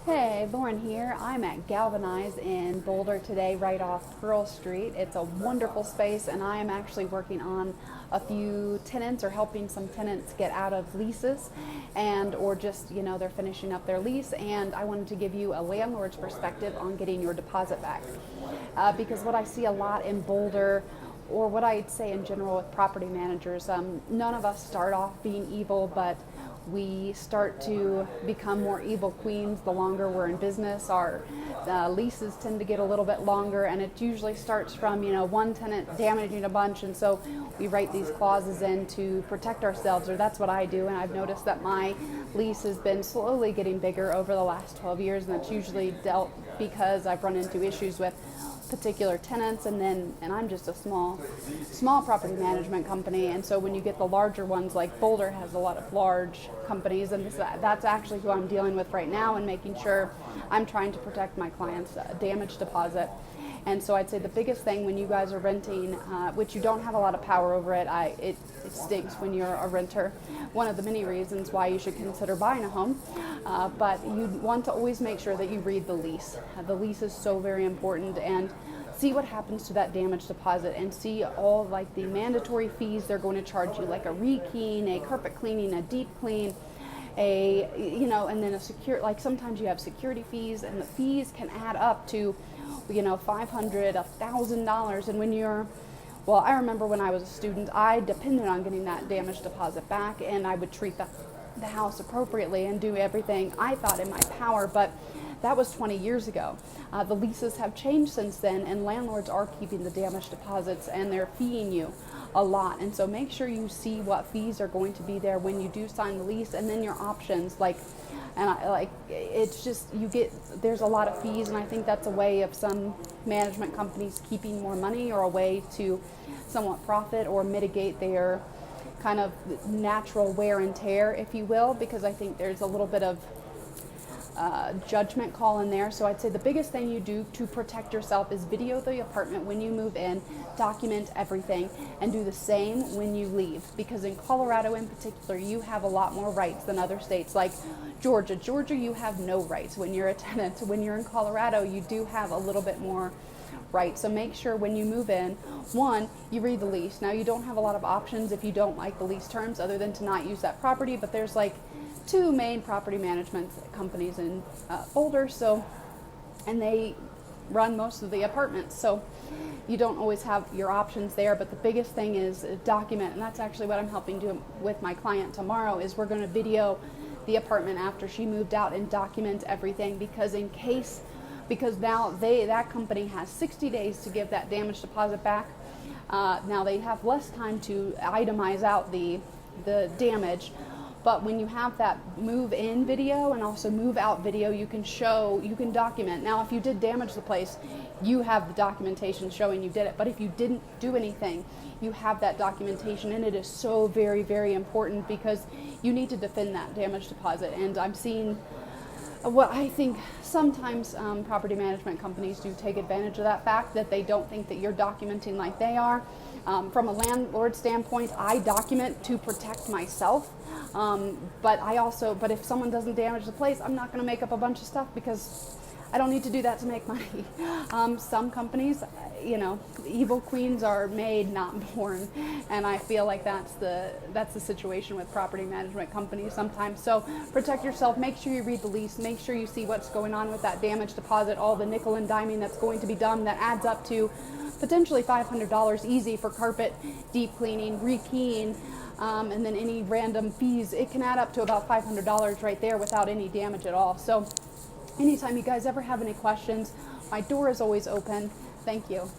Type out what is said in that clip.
Hey, Lauren here. I'm at Galvanize in Boulder today, right off Pearl Street. It's a wonderful space, and I am actually working on a few tenants or helping some tenants get out of leases and or just, they're finishing up their lease, and I wanted to give you a landlord's perspective on getting your deposit back. Because what I see a lot in Boulder, or what I'd say in general with property managers, none of us start off being evil, but we start to become more evil queens the longer we're in business. Our leases tend to get a little bit longer, and it usually starts from one tenant damaging a bunch, and so we write these clauses in to protect ourselves, or that's what I do. And I've noticed that my lease has been slowly getting bigger over the last 12 years, and that's usually dealt because I've run into issues with particular tenants, and I'm just a small property management company, and so when you get the larger ones, like Boulder has a lot of large companies, and that's actually who I'm dealing with right now, and making sure I'm trying to protect my clients' damage deposit. And so I'd say the biggest thing when you guys are renting, which you don't have a lot of power over it stinks when you're a renter. One of the many reasons why you should consider buying a home, but you want to always make sure that you read the lease. The lease is so very important, and see what happens to that damage deposit, and see all like the mandatory fees they're going to charge you, like a rekeying, a carpet cleaning, a deep clean, and then a secure, like sometimes you have security fees, and the fees can add up to $500, $1,000. And I remember when I was a student, I depended on getting that damage deposit back, and I would treat the house appropriately and do everything I thought in my power, but that was 20 years ago. The leases have changed since then, and landlords are keeping the damage deposits, and they're feeing you a lot. And so make sure you see what fees are going to be there when you do sign the lease, and then your options, there's a lot of fees, and I think that's a way of some management companies keeping more money, or a way to somewhat profit or mitigate their kind of natural wear and tear, if you will, because I think there's a little bit of judgment call in there. So I'd say the biggest thing you do to protect yourself is video the apartment when you move in, document everything, and do the same when you leave. Because in Colorado in particular, you have a lot more rights than other states. Like Georgia, you have no rights when you're a tenant. When you're in Colorado, you do have a little bit more rights. So make sure when you move in, one, you read the lease. Now, you don't have a lot of options if you don't like the lease terms other than to not use that property, but there's like two main property management companies in Boulder, and they run most of the apartments, so you don't always have your options there. But the biggest thing is document, and that's actually what I'm helping do with my client tomorrow. Is we're going to video the apartment after she moved out and document everything, because now that company has 60 days to give that damage deposit back. Now they have less time to itemize out the damage. But when you have that move in video and also move out video, you can document. Now, if you did damage the place, you have the documentation showing you did it. But if you didn't do anything, you have that documentation, and it is so very, very important, because you need to defend that damage deposit. And I'm seeing I think sometimes property management companies do take advantage of that fact, that they don't think that you're documenting like they are. From a landlord standpoint, I document to protect myself. But if someone doesn't damage the place, I'm not going to make up a bunch of stuff, because I don't need to do that to make money. Some companies, evil queens are made, not born, and I feel like that's the situation with property management companies sometimes. So protect yourself. Make sure you read the lease. Make sure you see what's going on with that damage deposit, all the nickel and diming that's going to be done, that adds up to potentially $500 easy for carpet, deep cleaning, rekeying, and then any random fees. It can add up to about $500 right there without any damage at all. So anytime you guys ever have any questions, my door is always open. Thank you.